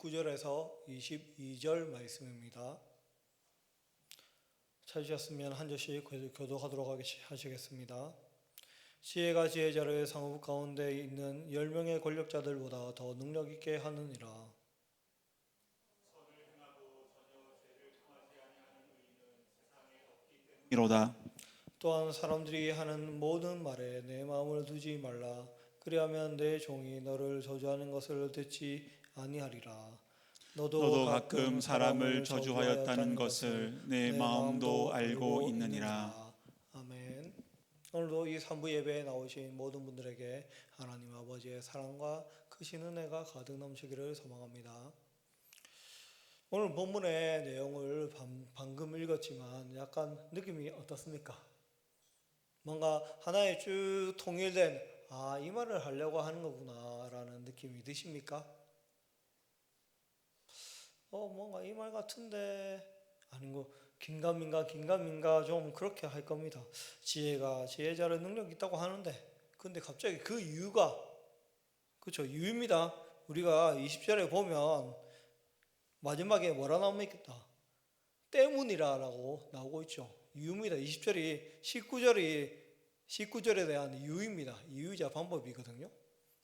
19절에서 22절 말씀입니다. 찾으셨으면 한 절씩 교독하도록 하시겠습니다. 지혜가 지혜자를 상급 가운데 있는 10명의 권력자들보다 더 능력 있게 하느니라. 이로다. 또한 사람들이 하는 모든 말에 내 마음을 두지 말라. 그리하면 내 종이 너를 저주하는 것을 듣지 아니하리라. 너도 가끔 사람을 저주하였다는 것을 내 마음도 알고 있느니라. 아멘. 오늘도 이 3부 예배에 나오신 모든 분들에게 하나님 아버지의 사랑과 크신 은혜가 가득 넘치기를 소망합니다. 오늘 본문의 내용을 방금 읽었지만 약간 느낌이 어떻습니까? 뭔가 하나의 쭉 통일된 이 말을 하려고 하는 거구나 라는 느낌이 드십니까? 뭔가 이 말 같은데 아닌 거 긴가민가 좀 그렇게 할 겁니다. 지혜가 지혜자를 능력 있다고 하는데 근데 갑자기 그 이유가 그렇죠, 이유입니다. 우리가 20절에 보면 마지막에 뭐라 나옵니까? 때문이라고 나오고 있죠. 이유입니다. 20절이 19절에 대한 이유입니다. 이유이자 방법이거든요.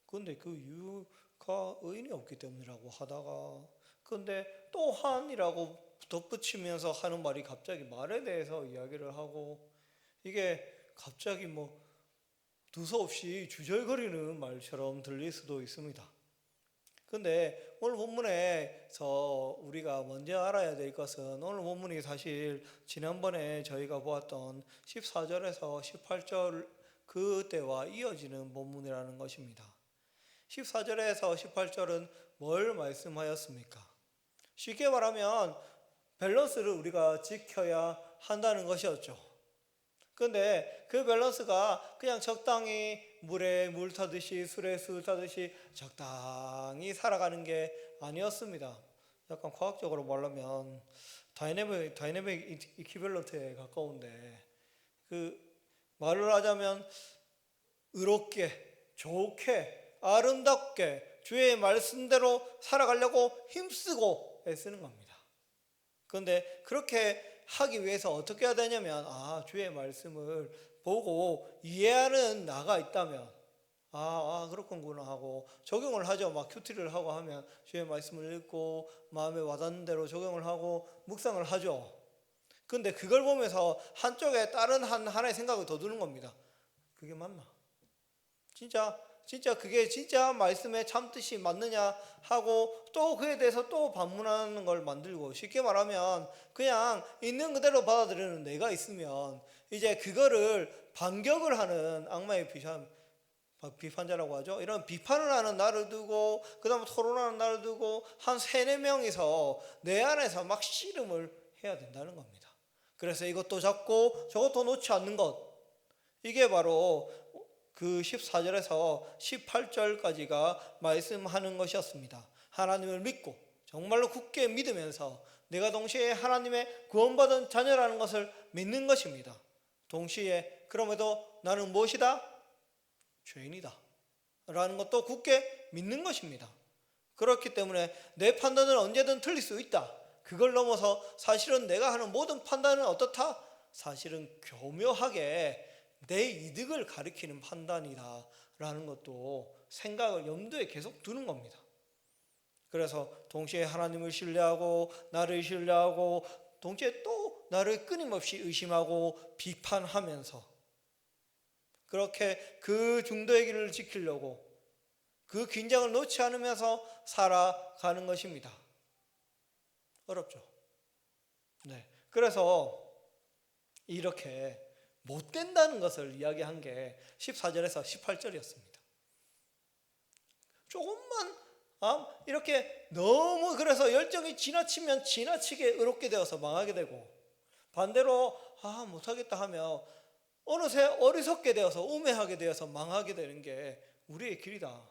그런데 그 이유가 의인이 없기 때문이라고 하다가 근데 또한이라고 덧붙이면서 하는 말이 갑자기 말에 대해서 이야기를 하고 이게 갑자기 두서없이 주절거리는 말처럼 들릴 수도 있습니다. 근데 오늘 본문에서 우리가 먼저 알아야 될 것은 오늘 본문이 사실 지난번에 저희가 보았던 14절에서 18절 그때와 이어지는 본문이라는 것입니다. 14절에서 18절은 뭘 말씀하였습니까? 쉽게 말하면 밸런스를 우리가 지켜야 한다는 것이었죠. 근데 그 밸런스가 그냥 적당히 물에 물 타듯이 술에 술 타듯이 적당히 살아가는 게 아니었습니다. 약간 과학적으로 말하면 다이내믹 이퀴밸런트에 가까운데 그 말을 하자면 의롭게 좋게 아름답게 주의 말씀대로 살아가려고 힘쓰고 애쓰는 겁니다. 그런데 그렇게 하기 위해서 어떻게 해야 되냐면 주의 말씀을 보고 이해하는 나가 있다면 그렇군구나 하고 적용을 하죠. 막 큐티를 하고 하면 주의 말씀을 읽고 마음에 와닿는 대로 적용을 하고 묵상을 하죠. 근데 그걸 보면서 한쪽에 다른 하나의 생각을 더 두는 겁니다. 그게 맞나? 진짜 그게 진짜 말씀에 참뜻이 맞느냐 하고 또 그에 대해서 또 반문하는 걸 만들고, 쉽게 말하면 그냥 있는 그대로 받아들이는 내가 있으면 이제 그거를 반격을 하는 악마의 비판자라고 하죠. 이런 비판을 하는 나를 두고 그 다음에 토론하는 나를 두고 한 3-4명이서 내 안에서 막 씨름을 해야 된다는 겁니다. 그래서 이것도 잡고 저것도 놓지 않는 것, 이게 바로 그 14절에서 18절까지가 말씀하는 것이었습니다. 하나님을 믿고 정말로 굳게 믿으면서 내가 동시에 하나님의 구원받은 자녀라는 것을 믿는 것입니다. 동시에 그럼에도 나는 무엇이다? 죄인이다 라는 것도 굳게 믿는 것입니다. 그렇기 때문에 내 판단은 언제든 틀릴 수 있다. 그걸 넘어서 사실은 내가 하는 모든 판단은 어떻다? 사실은 교묘하게 내 이득을 가리키는 판단이다 라는 것도 생각을 염두에 계속 두는 겁니다. 그래서 동시에 하나님을 신뢰하고 나를 신뢰하고 동시에 또 나를 끊임없이 의심하고 비판하면서 그렇게 그 중도의 길을 지키려고 그 긴장을 놓지 않으면서 살아가는 것입니다. 어렵죠? 네. 그래서 이렇게 못 된다는 것을 이야기한 게 14절에서 18절이었습니다. 조금만 이렇게 너무 그래서 열정이 지나치면 지나치게 의롭게 되어서 망하게 되고, 반대로 못하겠다 하며 어느새 어리석게 되어서 우매하게 되어서 망하게 되는 게 우리의 길이다.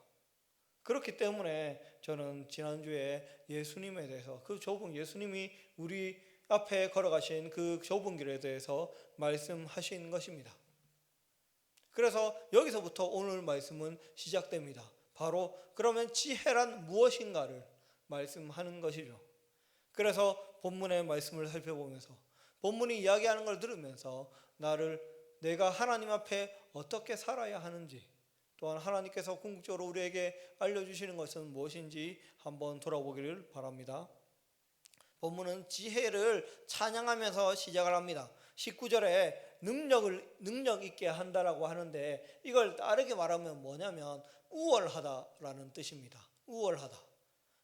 그렇기 때문에 저는 지난주에 예수님에 대해서 그 좁은 예수님이 우리 앞에 걸어가신 그 좁은 길에 대해서 말씀하신 것입니다. 그래서 여기서부터 오늘 말씀은 시작됩니다. 바로 그러면 지혜란 무엇인가를 말씀하는 것이죠. 그래서 본문의 말씀을 살펴보면서 본문이 이야기하는 걸 들으면서 내가 하나님 앞에 어떻게 살아야 하는지, 또한 하나님께서 궁극적으로 우리에게 알려주시는 것은 무엇인지 한번 돌아보기를 바랍니다. 본문은 지혜를 찬양하면서 시작을 합니다. 19절에 능력 있게 한다라고 하는데, 이걸 다르게 말하면 뭐냐면 우월하다라는 뜻입니다. 우월하다.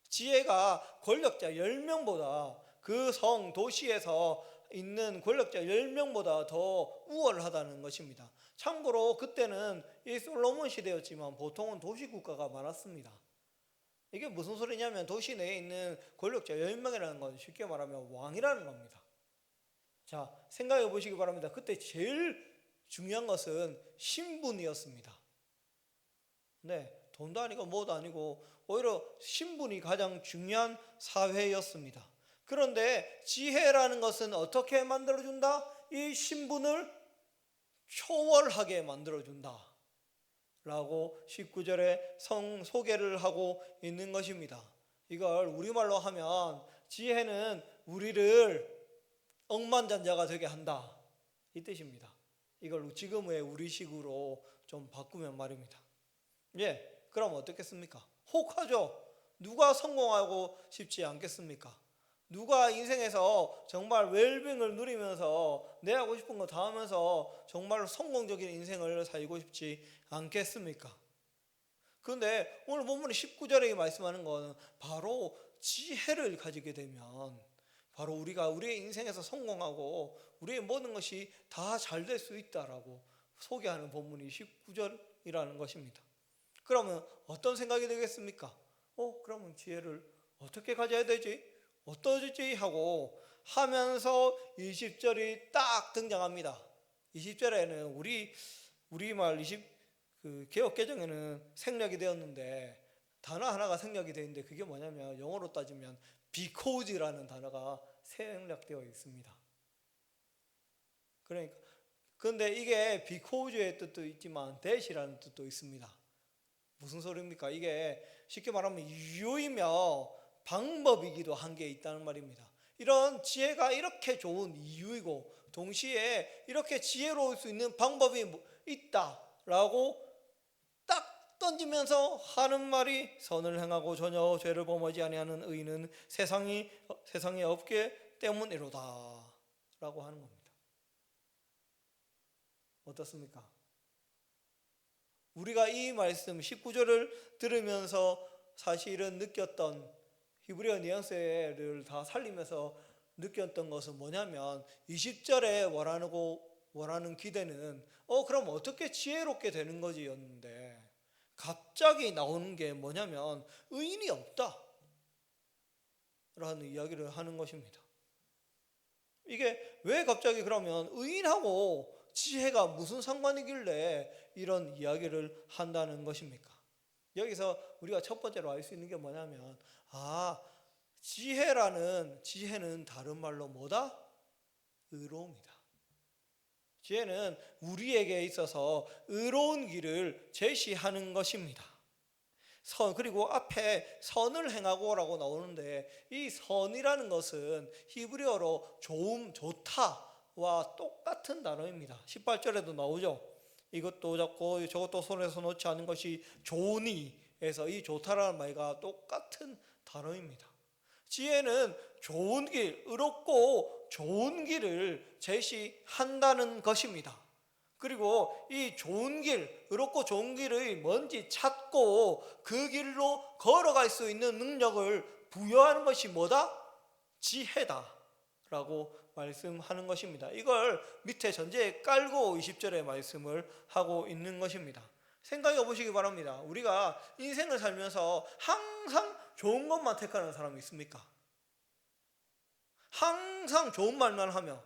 지혜가 권력자 10명보다, 그 도시에서 있는 권력자 10명보다 더 우월하다는 것입니다. 참고로 그때는 이 솔로몬 시대였지만 보통은 도시국가가 많았습니다. 이게 무슨 소리냐면 도시 내에 있는 권력자 10명이라는 건 쉽게 말하면 왕이라는 겁니다. 자, 생각해 보시기 바랍니다. 그때 제일 중요한 것은 신분이었습니다. 네, 돈도 아니고 뭐도 아니고 오히려 신분이 가장 중요한 사회였습니다. 그런데 지혜라는 것은 어떻게 만들어준다? 이 신분을 초월하게 만들어준다 라고 19절에 소개를 하고 있는 것입니다. 이걸 우리말로 하면 지혜는 우리를 억만장자가 되게 한다, 이 뜻입니다. 이걸 지금의 우리식으로 좀 바꾸면 말입니다. 예, 그럼 어떻겠습니까? 혹하죠. 누가 성공하고 싶지 않겠습니까? 누가 인생에서 정말 웰빙을 누리면서 내 하고 싶은 거 다 하면서 정말 성공적인 인생을 살고 싶지 않겠습니까? 그런데 오늘 본문의 19절에 말씀하는 건 바로 지혜를 가지게 되면 바로 우리가 우리의 인생에서 성공하고 우리의 모든 것이 다 잘 될 수 있다라고 소개하는 본문이 19절이라는 것입니다. 그러면 어떤 생각이 들겠습니까? 그러면 지혜를 어떻게 가져야 되지? 어떠지? 하고 하면서 20절이 딱 등장합니다. 20절에는 우리말 개역 개정에는 생략이 되었는데 단어 하나가 생략이 되어 있는데, 그게 뭐냐면 영어로 따지면 because라는 단어가 생략되어 있습니다. 그런데 이게 because의 뜻도 있지만 that이라는 뜻도 있습니다. 무슨 소리입니까? 이게 쉽게 말하면 이유이며 방법이기도 한 게 있다는 말입니다. 이런 지혜가 이렇게 좋은 이유이고 동시에 이렇게 지혜로울 수 있는 방법이 있다라고 딱 던지면서 하는 말이, 선을 행하고 전혀 죄를 범하지 아니하는 의인은 세상에 없기 때문이로다 라고 하는 겁니다. 어떻습니까? 우리가 이 말씀 19절을 들으면서 사실은 느꼈던 히브리어 뉘앙스를 다 살리면서 느꼈던 것은 뭐냐면 20절에 원하는 기대는 그럼 어떻게 지혜롭게 되는 거지 였는데, 갑자기 나오는 게 뭐냐면 의인이 없다 라는 이야기를 하는 것입니다. 이게 왜 갑자기 그러면 의인하고 지혜가 무슨 상관이길래 이런 이야기를 한다는 것입니까? 여기서 우리가 첫 번째로 알 수 있는 게 뭐냐면, 지혜는 다른 말로 뭐다? 의로움이다. 지혜는 우리에게 있어서 의로운 길을 제시하는 것입니다. 그리고 앞에 선을 행하고라고 나오는데, 이 선이라는 것은 히브리어로 좋음, 좋다와 똑같은 단어입니다. 18절에도 나오죠. 이것도 잡고 저것도 손에서 놓지 않은 것이 좋으니에서 이 좋다라는 말과 똑같은 단어입니다. 지혜는 좋은 길, 의롭고 좋은 길을 제시한다는 것입니다. 그리고 이 좋은 길, 의롭고 좋은 길을 뭔지 찾고 그 길로 걸어갈 수 있는 능력을 부여하는 것이 뭐다? 지혜다 라고 말씀하는 것입니다. 이걸 밑에 전제에 깔고 20절의 말씀을 하고 있는 것입니다. 생각해 보시기 바랍니다. 우리가 인생을 살면서 항상 좋은 것만 택하는 사람이 있습니까? 항상 좋은 말만 하며,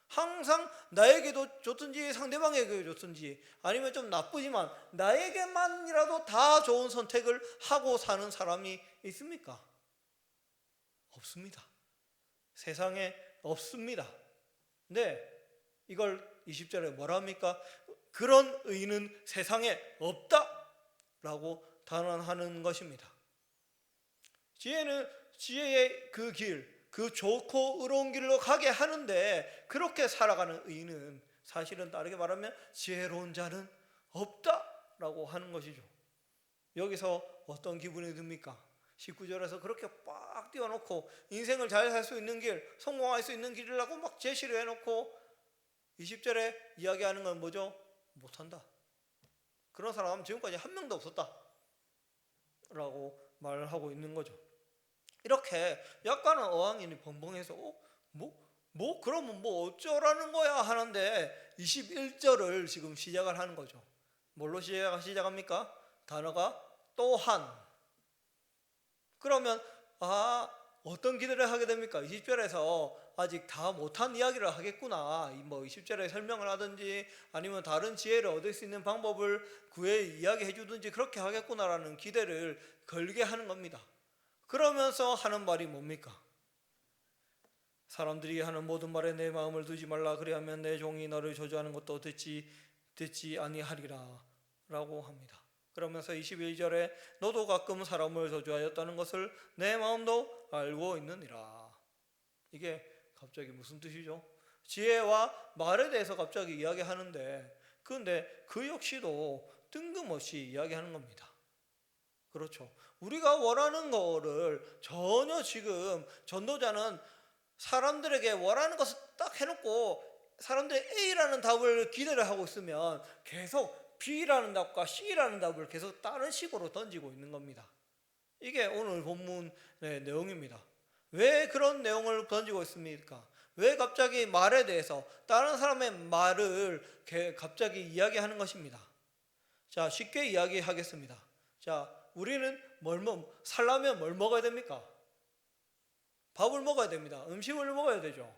항상 나에게도 좋든지 상대방에게도 좋든지, 아니면 좀 나쁘지만 나에게만이라도 다 좋은 선택을 하고 사는 사람이 있습니까? 없습니다. 세상에 없습니다. 네, 이걸 20절에 뭐라 합니까? 그런 의인은 세상에 없다 라고 단언하는 것입니다. 지혜는 지혜의 그 길, 그 좋고 의로운 길로 가게 하는데 그렇게 살아가는 의인은 사실은 다르게 말하면 지혜로운 자는 없다라고 하는 것이죠. 여기서 어떤 기분이 듭니까? 19절에서 그렇게 빡 띄워놓고 인생을 잘 살 수 있는 길, 성공할 수 있는 길이라고 막 제시를 해놓고 20절에 이야기하는 건 뭐죠? 못한다. 그런 사람 지금까지 한 명도 없었다 라고 말하고 있는 거죠. 이렇게 약간은 어항이 벙벙해서 그러면 뭐 어쩌라는 거야 하는데 21절을 지금 시작을 하는 거죠. 뭘로 시작합니까? 단어가 또한. 그러면 어떤 기대를 하게 됩니까? 20절에서 아직 다 못한 이야기를 하겠구나. 뭐 20절에 설명을 하든지 아니면 다른 지혜를 얻을 수 있는 방법을 구해 이야기해 주든지 그렇게 하겠구나라는 기대를 걸게 하는 겁니다. 그러면서 하는 말이 뭡니까? 사람들이 하는 모든 말에 내 마음을 두지 말라. 그리하면 내 종이 너를 저주하는 것도 듣지 아니하리라 라고 합니다. 그러면서 21절에 너도 가끔 사람을 저주하였다는 것을 내 마음도 알고 있느니라. 이게 갑자기 무슨 뜻이죠? 지혜와 말에 대해서 갑자기 이야기하는데 그런데 그 역시도 뜬금없이 이야기하는 겁니다. 그렇죠. 우리가 원하는 거를 전혀 지금 전도자는 사람들에게 원하는 것을 딱 해놓고 사람들이 A라는 답을 기대를 하고 있으면 계속 B라는 답과 C라는 답을 계속 다른 식으로 던지고 있는 겁니다. 이게 오늘 본문의 내용입니다. 왜 그런 내용을 던지고 있습니까? 왜 갑자기 말에 대해서 다른 사람의 말을 갑자기 이야기하는 것입니다. 자, 쉽게 이야기하겠습니다. 자, 우리는 살려면 뭘 먹어야 됩니까? 밥을 먹어야 됩니다. 음식을 먹어야 되죠.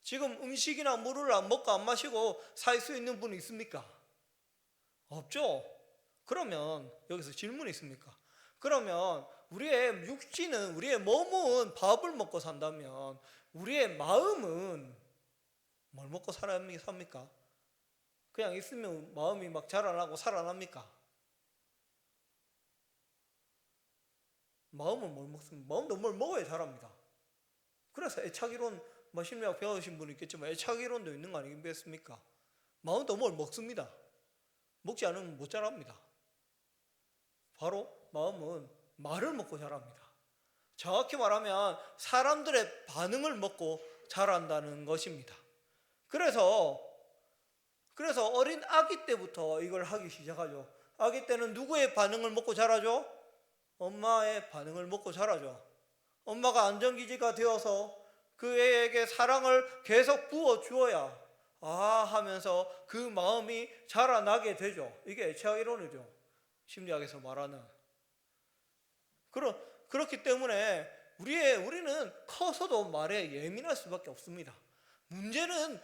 지금 음식이나 물을 안 먹고 안 마시고 살 수 있는 분이 있습니까? 없죠. 그러면 여기서 질문이 있습니까? 그러면 우리의 육신은, 우리의 몸은 밥을 먹고 산다면 우리의 마음은 뭘 먹고 삽니까? 그냥 있으면 마음이 막 자라나고 살아납니까? 마음은 뭘 먹습니까? 마음도 뭘 먹어야 자랍니다. 그래서 애착이론, 심리학 배우신 분이 있겠지만 애착이론도 있는 거 아니겠습니까? 마음도 뭘 먹습니다. 먹지 않으면 못 자랍니다. 바로 마음은 말을 먹고 자랍니다. 정확히 말하면 사람들의 반응을 먹고 자란다는 것입니다. 그래서 어린 아기 때부터 이걸 하기 시작하죠. 아기 때는 누구의 반응을 먹고 자라죠? 엄마의 반응을 먹고 자라죠. 엄마가 안전기지가 되어서 그 애에게 사랑을 계속 부어주어야 하면서 그 마음이 자라나게 되죠. 이게 애착 이론이죠. 심리학에서 말하는. 그렇기 때문에 우리는 커서도 말에 예민할 수밖에 없습니다. 문제는,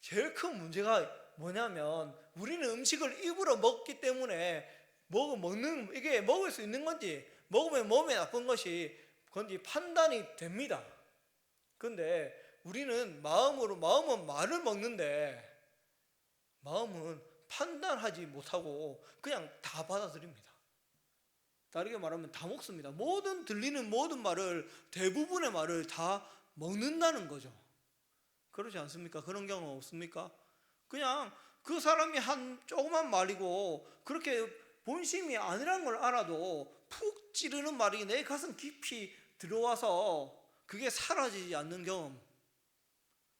제일 큰 문제가 뭐냐면 우리는 음식을 입으로 먹기 때문에 이게 먹을 수 있는 건지 먹으면 몸에 나쁜 건지 판단이 됩니다. 근데 우리는 마음은 말을 먹는데 마음은 판단하지 못하고 그냥 다 받아들입니다. 다르게 말하면 다 먹습니다. 들리는 모든 말을, 대부분의 말을 다 먹는다는 거죠. 그렇지 않습니까? 그런 경험 없습니까? 그냥 그 사람이 한 조그만 말이고 그렇게 본심이 아니라는 걸 알아도 푹 찌르는 말이 내 가슴 깊이 들어와서 그게 사라지지 않는 경험.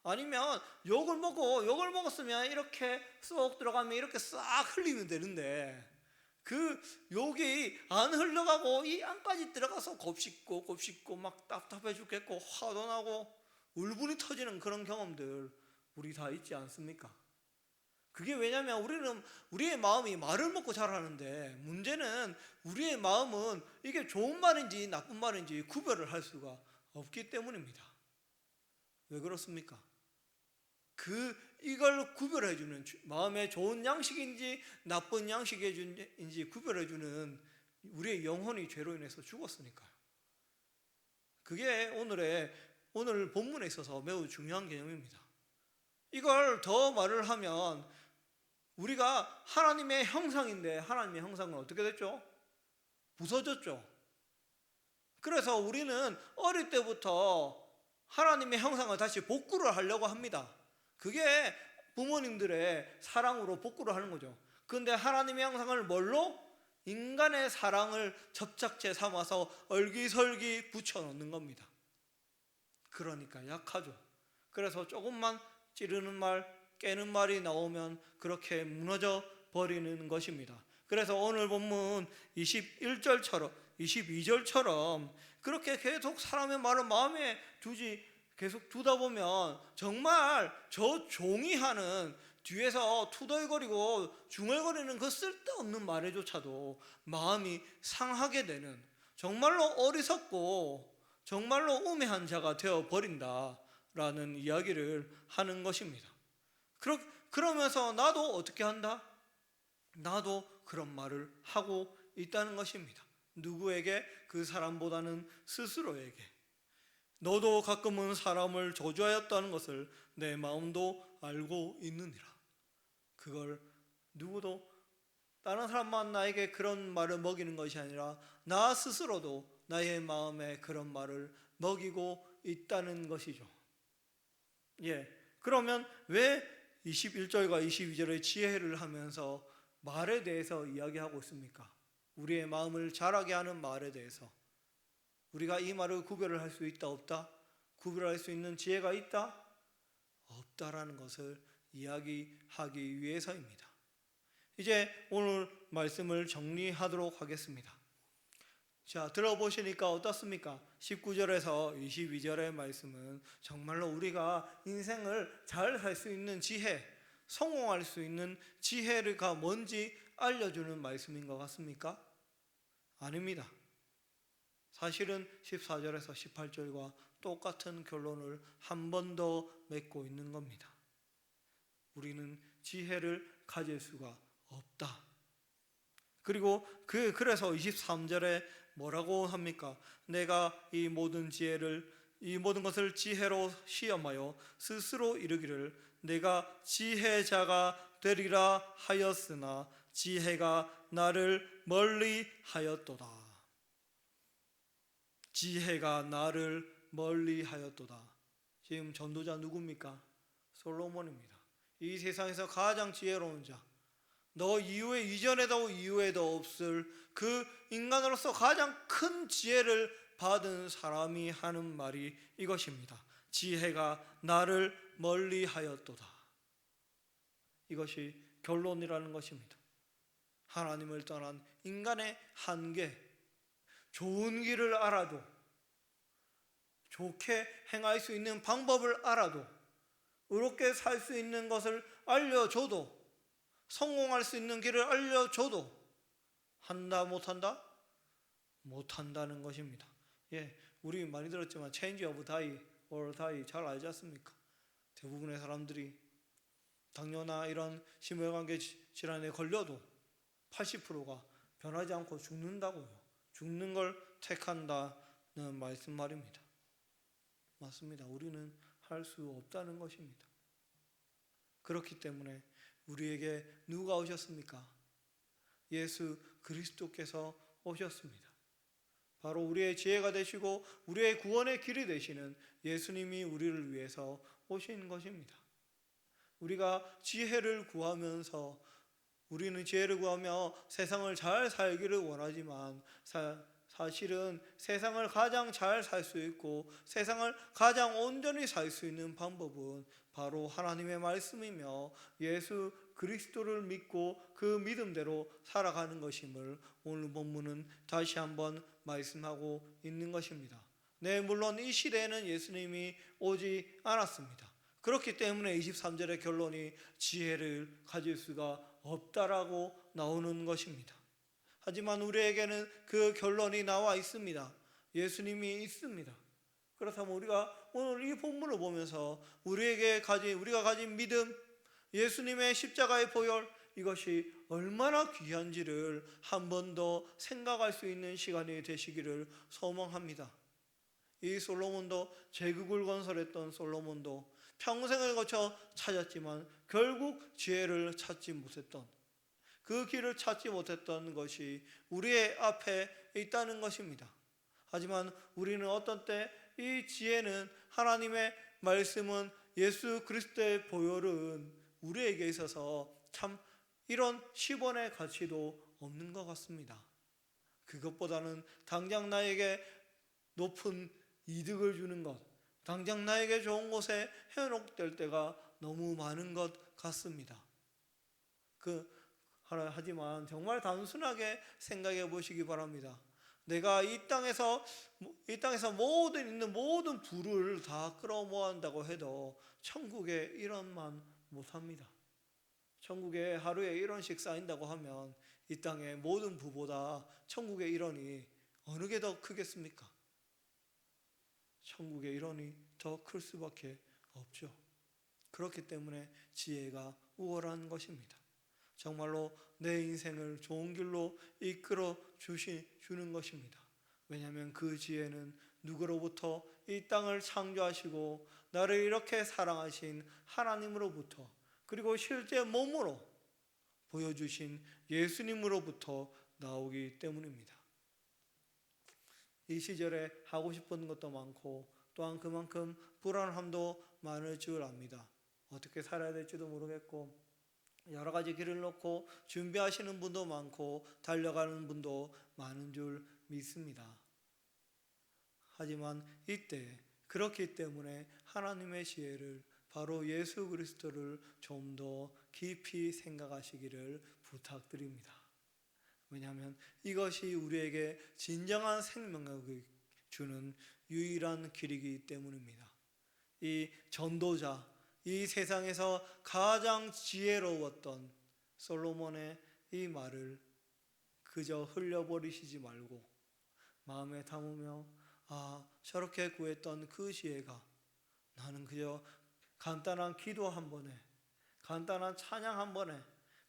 아니면 욕을 먹었으면 이렇게 쏙 들어가면 이렇게 싹 흘리면 되는데 그 욕이 안 흘러가고 이 안까지 들어가서 곱씹고 막 답답해 죽겠고 화도 나고 울분이 터지는 그런 경험들 우리 다 있지 않습니까? 그게 왜냐하면 우리의 마음이 말을 먹고 자라는데 문제는 우리의 마음은 이게 좋은 말인지 나쁜 말인지 구별을 할 수가 없기 때문입니다. 왜 그렇습니까? 이걸 구별해주는, 마음의 좋은 양식인지 나쁜 양식인지 구별해주는 우리의 영혼이 죄로 인해서 죽었으니까요. 그게 오늘 본문에 있어서 매우 중요한 개념입니다. 이걸 더 말을 하면 우리가 하나님의 형상인데 하나님의 형상은 어떻게 됐죠? 부서졌죠. 그래서 우리는 어릴 때부터 하나님의 형상을 다시 복구를 하려고 합니다. 그게 부모님들의 사랑으로 복구를 하는 거죠. 그런데 하나님의 형상을 뭘로? 인간의 사랑을 접착제 삼아서 얼기설기 붙여놓는 겁니다. 그러니까 약하죠. 그래서 조금만 찌르는 말, 깨는 말이 나오면 그렇게 무너져 버리는 것입니다. 그래서 오늘 본문 21절처럼 22절처럼 그렇게 계속 사람의 말을 마음에 계속 두다 보면 정말 저 종이 하는 뒤에서 투덜거리고 중얼거리는 그 쓸데없는 말에조차도 마음이 상하게 되는, 정말로 어리석고 정말로 우매한 자가 되어버린다라는 이야기를 하는 것입니다. 그러면서 나도 어떻게 한다? 나도 그런 말을 하고 있다는 것입니다. 누구에게? 그 사람보다는 스스로에게. 너도 가끔은 사람을 저주하였다는 것을 내 마음도 알고 있느니라. 그걸 누구도, 다른 사람만 나에게 그런 말을 먹이는 것이 아니라 나 스스로도 나의 마음에 그런 말을 먹이고 있다는 것이죠. 그러면 왜 21절과 22절의 지혜를 하면서 말에 대해서 이야기하고 있습니까? 우리의 마음을 자라게 하는 말에 대해서. 우리가 이 말을 구별을 할 수 있다 없다? 구별할 수 있는 지혜가 있다? 없다라는 것을 이야기하기 위해서입니다. 이제 오늘 말씀을 정리하도록 하겠습니다. 자, 들어보시니까 어떻습니까? 19절에서 22절의 말씀은 정말로 우리가 인생을 잘 살 수 있는 지혜, 성공할 수 있는 지혜가 뭔지 알려주는 말씀인 것 같습니까? 아닙니다. 사실은 14절에서 18절과 똑같은 결론을 한 번 더 맺고 있는 겁니다. 우리는 지혜를 가질 수가 없다. 그리고 그래서 23절에 뭐라고 합니까? 내가 이 모든 것을 지혜로 시험하여 스스로 이르기를 내가 지혜자가 되리라 하였으나 지혜가 나를 멀리 하였도다. 지혜가 나를 멀리 하였도다. 지금 전도자 누굽니까? 솔로몬입니다. 이 세상에서 가장 지혜로운 자, 너 이후에 이전에도 이후에도 없을 그 인간으로서 가장 큰 지혜를 받은 사람이 하는 말이 이것입니다. 지혜가 나를 멀리 하였도다. 이것이 결론이라는 것입니다. 하나님을 떠난 인간의 한계, 좋은 길을 알아도, 좋게 행할 수 있는 방법을 알아도, 의롭게 살 수 있는 것을 알려줘도, 성공할 수 있는 길을 알려줘도 한다 못한다? 못한다는 것입니다. 우리 많이 들었지만 change of die or die 잘 알지 않습니까? 대부분의 사람들이 당뇨나 이런 심혈관계 질환에 걸려도 80%가 변하지 않고 죽는다고요. 죽는 걸 택한다는 말입니다. 맞습니다. 우리는 할 수 없다는 것입니다. 그렇기 때문에 우리에게 누가 오셨습니까? 예수 그리스도께서 오셨습니다. 바로 우리의 지혜가 되시고 우리의 구원의 길이 되시는 예수님이 우리를 위해서 오신 것입니다. 우리가 지혜를 구하면서, 우리는 지혜를 구하며 세상을 잘 살기를 원하지만 사실은 세상을 가장 잘 살 수 있고 세상을 가장 온전히 살 수 있는 방법은 바로 하나님의 말씀이며 예수 그리스도를 믿고 그 믿음대로 살아가는 것임을 오늘 본문은 다시 한번 말씀하고 있는 것입니다. 물론 이 시대에는 예수님이 오지 않았습니다. 그렇기 때문에 23절의 결론이 지혜를 가질 수가 없다라고 나오는 것입니다. 하지만 우리에게는 그 결론이 나와 있습니다. 예수님이 있습니다. 그렇다면 우리가 오늘 이 본문을 보면서 우리가 가진 믿음, 예수님의 십자가의 보혈, 이것이 얼마나 귀한지를 한 번 더 생각할 수 있는 시간이 되시기를 소망합니다. 이 솔로몬도, 제국을 건설했던 솔로몬도 평생을 거쳐 찾았지만 결국 지혜를 찾지 못했던, 그 길을 찾지 못했던 것이 우리의 앞에 있다는 것입니다. 하지만 우리는 어떤 때 이 지혜는 하나님의 말씀은 예수 그리스도의 보혈은 우리에게 있어서 참 이런 10원의 가치도 없는 것 같습니다. 그것보다는 당장 나에게 높은 이득을 주는 것, 당장 나에게 좋은 곳에 현혹될 때가 너무 많은 것 같습니다. 하지만 정말 단순하게 생각해 보시기 바랍니다. 내가 이 땅에서 있는 모든 부를 다 끌어모은다고 해도 천국에 1원만 못 삽니다. 천국에 하루에 1원씩 쌓인다고 하면 이 땅의 모든 부보다 천국의 1원이 어느 게 더 크겠습니까? 천국의 1원이 더 클 수밖에 없죠. 그렇기 때문에 지혜가 우월한 것입니다. 정말로 내 인생을 좋은 길로 이끌어 주는 것입니다. 왜냐하면 그 지혜는 누구로부터 이 땅을 창조하시고 나를 이렇게 사랑하신 하나님으로부터, 그리고 실제 몸으로 보여주신 예수님으로부터 나오기 때문입니다. 이 시절에 하고 싶은 것도 많고 또한 그만큼 불안함도 많을 줄 압니다. 어떻게 살아야 될지도 모르겠고 여러 가지 길을 놓고 준비하시는 분도 많고 달려가는 분도 많은 줄 믿습니다. 하지만 이때 그렇기 때문에 하나님의 지혜를, 바로 예수 그리스도를 좀 더 깊이 생각하시기를 부탁드립니다. 왜냐하면 이것이 우리에게 진정한 생명력을 주는 유일한 길이기 때문입니다. 이 전도자, 이 세상에서 가장 지혜로웠던 솔로몬의 이 말을 그저 흘려버리시지 말고 마음에 담으며, 저렇게 구했던 그 지혜가 나는 그저 간단한 기도 한 번에, 간단한 찬양 한 번에,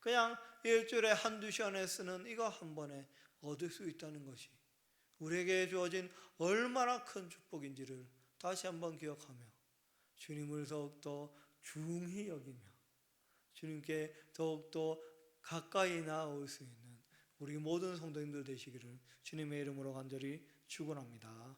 그냥 일주일에 한두 시간에 쓰는 이거 한 번에 얻을 수 있다는 것이 우리에게 주어진 얼마나 큰 축복인지를 다시 한번 기억하며 주님을 더욱더 중히 여기며 주님께 더욱더 가까이 나아올 수 있는 우리 모든 성도님들 되시기를 주님의 이름으로 간절히 축원합니다.